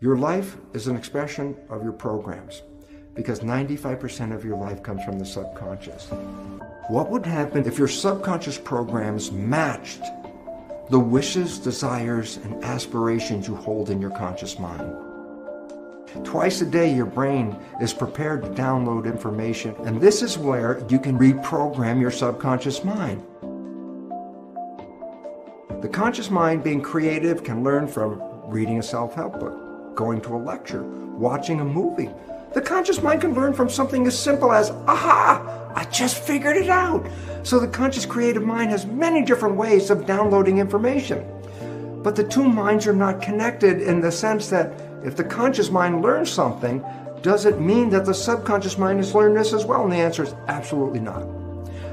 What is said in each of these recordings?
Your life is an expression of your programs, because 95% of your life comes from the subconscious. What would happen if your subconscious programs matched the wishes, desires, and aspirations you hold in your conscious mind? Twice a day, your brain is prepared to download information, and this is where you can reprogram your subconscious mind. The conscious mind, being creative, can learn from reading a self-help book, going to a lecture, watching a movie. The conscious mind can learn from something as simple as, aha, I just figured it out. So the conscious creative mind has many different ways of downloading information. But the two minds are not connected in the sense that if the conscious mind learns something, does it mean that the subconscious mind has learned this as well? And the answer is absolutely not.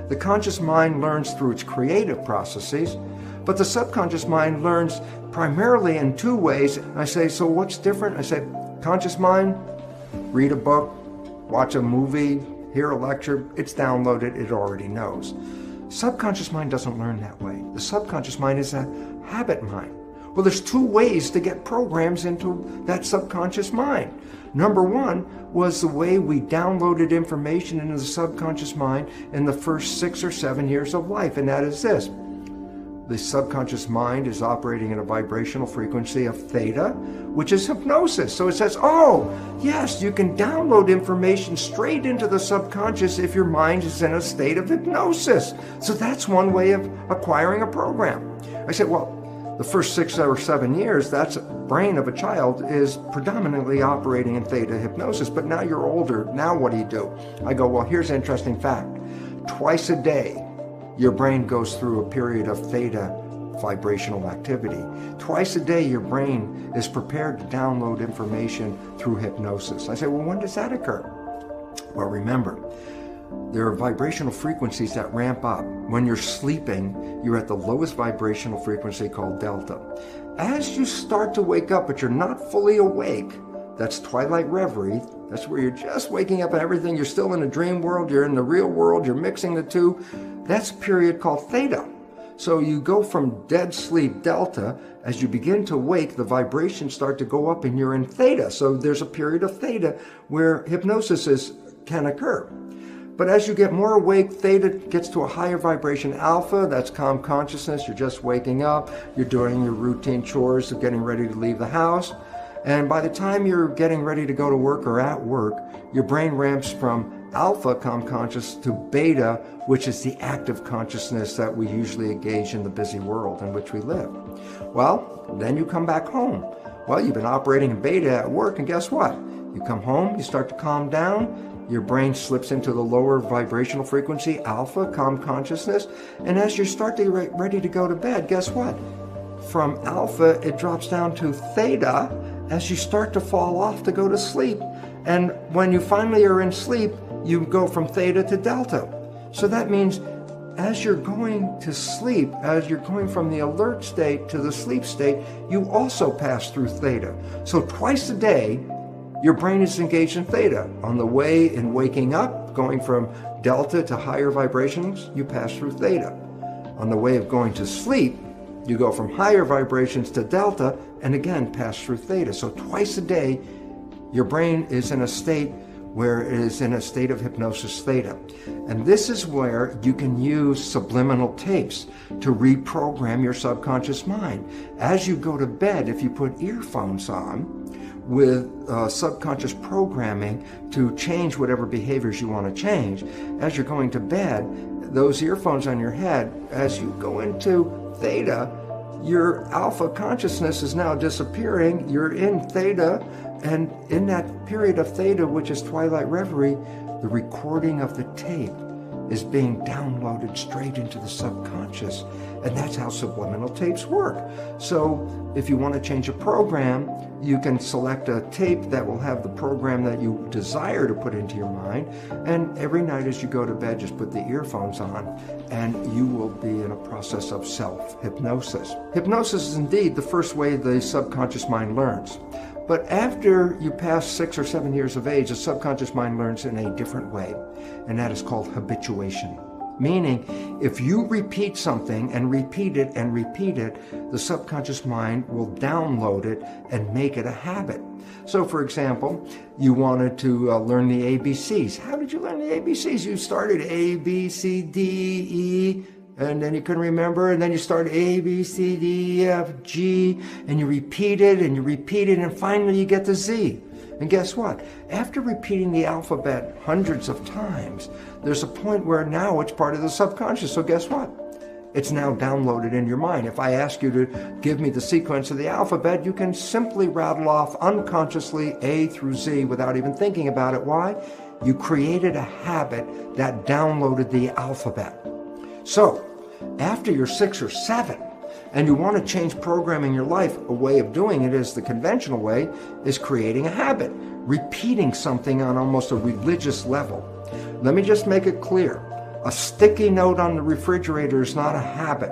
The conscious mind learns through its creative processes, but the subconscious mind learns primarily in two ways. I say, so what's different? I say, conscious mind, read a book, watch a movie, hear a lecture, it's downloaded, it already knows. Subconscious mind doesn't learn that way. The subconscious mind is a habit mind. Well, there's two ways to get programs into that subconscious mind. Number one was the way we downloaded information into the subconscious mind in the first 6 or 7 years of life, and that is this. The subconscious mind is operating at a vibrational frequency of theta, which is hypnosis. So it says, oh, yes, you can download information straight into the subconscious if your mind is in a state of hypnosis. So that's one way of acquiring a program. I said, well, the first 6 or 7 years, that's brain of a child is predominantly operating in theta hypnosis. But now you're older. Now what do? I go, well, here's an interesting fact. Twice a day, your brain goes through a period of theta vibrational activity. Twice a day, your brain is prepared to download information through hypnosis. I say, well, when does that occur? Well, remember, there are vibrational frequencies that ramp up. When you're sleeping, you're at the lowest vibrational frequency called delta. As you start to wake up, but you're not fully awake, that's twilight reverie. That's where you're just waking up and everything. You're still in a dream world. You're in the real world. You're mixing the two. That's a period called theta. So you go from dead sleep, delta. As you begin to wake, the vibrations start to go up and you're in theta. So there's a period of theta where hypnosis can occur. But as you get more awake, theta gets to a higher vibration. Alpha, that's calm consciousness. You're just waking up. You're doing your routine chores of getting ready to leave the house. And by the time you're getting ready to go to work or at work, your brain ramps from alpha, calm conscious, to beta, which is the active consciousness that we usually engage in the busy world in which we live. Well, then you come back home. Well, you've been operating in beta at work, and guess what? You come home, you start to calm down, your brain slips into the lower vibrational frequency, alpha, calm consciousness, and as you start to get ready to go to bed, guess what? From alpha, it drops down to theta as you start to fall off to go to sleep. And when you finally are in sleep, you go from theta to delta. So that means as you're going to sleep, as you're going from the alert state to the sleep state, you also pass through theta. So twice a day, your brain is engaged in theta. On the way in waking up, going from delta to higher vibrations, you pass through theta. On the way of going to sleep, you go from higher vibrations to delta and again pass through theta. So twice a day, your brain is in a state where it is in a state of hypnosis theta. And this is where you can use subliminal tapes to reprogram your subconscious mind. As you go to bed, if you put earphones on with subconscious programming to change whatever behaviors you want to change, as you're going to bed, those earphones on your head, as you go into theta, your alpha consciousness is now disappearing. You're in theta, and in that period of theta, which is twilight reverie, the recording of the tape is being downloaded straight into the subconscious. And that's how subliminal tapes work. So if you want to change a program, you can select a tape that will have the program that you desire to put into your mind. And every night as you go to bed, just put the earphones on and you will be in a process of self-hypnosis. Hypnosis is indeed the first way the subconscious mind learns. But after you pass 6 or 7 years of age, the subconscious mind learns in a different way, and that is called habituation. Meaning, if you repeat something and repeat it and repeat it, the subconscious mind will download it and make it a habit. So, for example, you wanted to learn the ABCs. How did you learn the ABCs? You started A, B, C, D, E, and then you couldn't remember, and then you started A, B, C, D, E, F, G, and you repeat it, and finally you get to Z. And guess what? After repeating the alphabet hundreds of times, there's a point where now it's part of the subconscious. So guess what? It's now downloaded in your mind. If I ask you to give me the sequence of the alphabet, you can simply rattle off unconsciously A through Z without even thinking about it. Why? You created a habit that downloaded the alphabet. So, after you're 6 or 7, and you want to change programming your life, a way of doing it is the conventional way, is creating a habit, repeating something on almost a religious level. Let me just make it clear. A sticky note on the refrigerator is not a habit.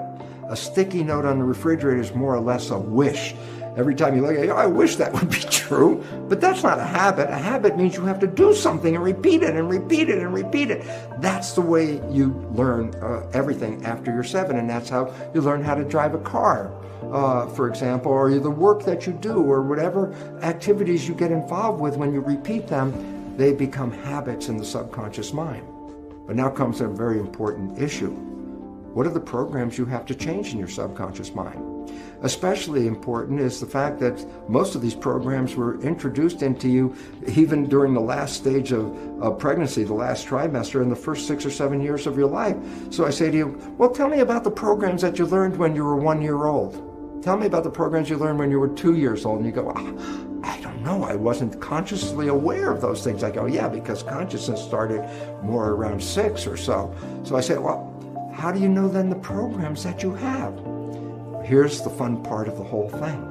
A sticky note on the refrigerator is more or less a wish. Every time you look at it, I wish that would be true, but that's not a habit. A habit means you have to do something and repeat it and repeat it and repeat it. That's the way you learn everything after you're 7, and that's how you learn how to drive a car, for example, or the work that you do, or whatever activities you get involved with. When you repeat them, they become habits in the subconscious mind. But now comes a very important issue. What are the programs you have to change in your subconscious mind? Especially important is the fact that most of these programs were introduced into you even during the last stage of pregnancy, the last trimester, in the first 6 or 7 years of your life. So I say to you, well, tell me about the programs that you learned when you were 1 year old. Tell me about the programs you learned when you were 2 years old. And you go, I don't know, I wasn't consciously aware of those things. I go, yeah, because consciousness started more around 6 or so. So I say, well, how do you know then the programs that you have? Here's the fun part of the whole thing.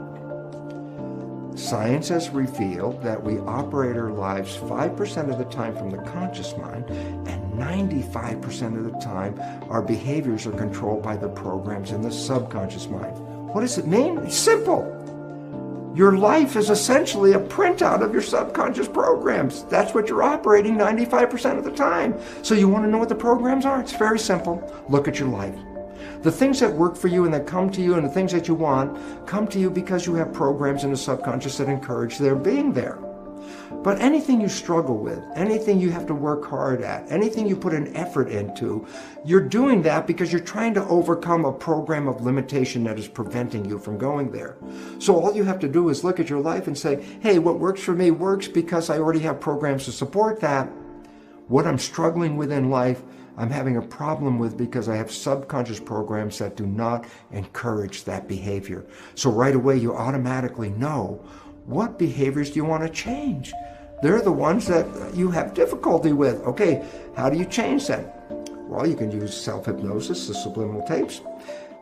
Science has revealed that we operate our lives 5% of the time from the conscious mind, and 95% of the time our behaviors are controlled by the programs in the subconscious mind. What does it mean? It's simple. Your life is essentially a printout of your subconscious programs. That's what you're operating 95% of the time. So you want to know what the programs are? It's very simple. Look at your life. The things that work for you and that come to you and the things that you want come to you because you have programs in the subconscious that encourage their being there. But anything you struggle with, anything you have to work hard at, anything you put an effort into, you're doing that because you're trying to overcome a program of limitation that is preventing you from going there. So all you have to do is look at your life and say, hey, what works for me works because I already have programs to support that. What I'm struggling with in life, I'm having a problem with because I have subconscious programs that do not encourage that behavior. So right away you automatically know, what behaviors do you want to change? They're the ones that you have difficulty with. Okay, how do you change them? Well, you can use self-hypnosis, the subliminal tapes.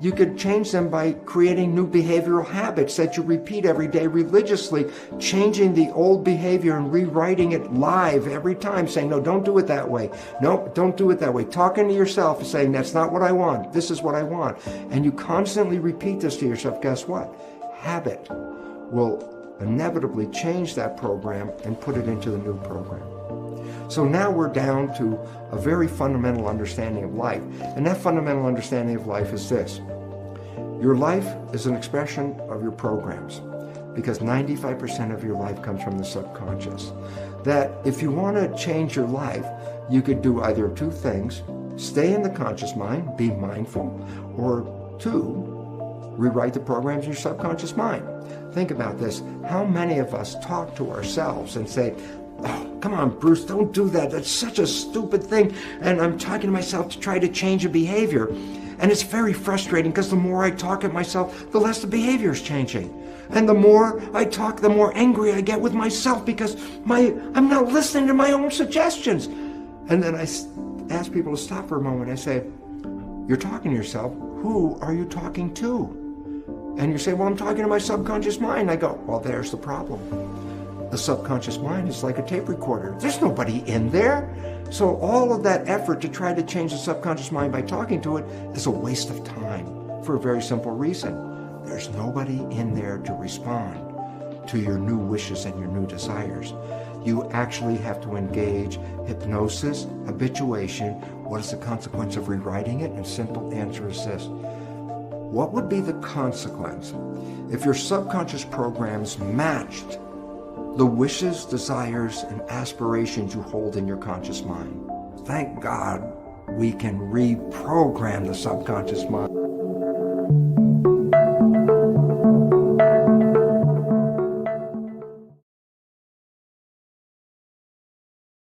You could change them by creating new behavioral habits that you repeat every day religiously, changing the old behavior and rewriting it live every time, saying, no, don't do it that way. No, don't do it that way. Talking to yourself and saying, that's not what I want. This is what I want. And you constantly repeat this to yourself. Guess what? Habit will inevitably change that program and put it into the new program. So now we're down to a very fundamental understanding of life. And that fundamental understanding of life is this. Your life is an expression of your programs because 95% of your life comes from the subconscious. That if you want to change your life, you could do either 2 things. Stay in the conscious mind, be mindful, or 2, rewrite the programs in your subconscious mind. Think about this. How many of us talk to ourselves and say, oh, come on, Bruce, don't do that. That's such a stupid thing. And I'm talking to myself to try to change a behavior. And it's very frustrating because the more I talk at myself, the less the behavior is changing. And the more I talk, the more angry I get with myself because I'm not listening to my own suggestions. And then I ask people to stop for a moment. I say, you're talking to yourself. Who are you talking to? And you say, well, I'm talking to my subconscious mind. I go, well, there's the problem. The subconscious mind is like a tape recorder. There's nobody in there. So all of that effort to try to change the subconscious mind by talking to it is a waste of time for a very simple reason. There's nobody in there to respond to your new wishes and your new desires. You actually have to engage hypnosis, habituation. What is the consequence of rewriting it? And simple answer is this. What would be the consequence if your subconscious programs matched the wishes, desires, and aspirations you hold in your conscious mind? Thank God we can reprogram the subconscious mind.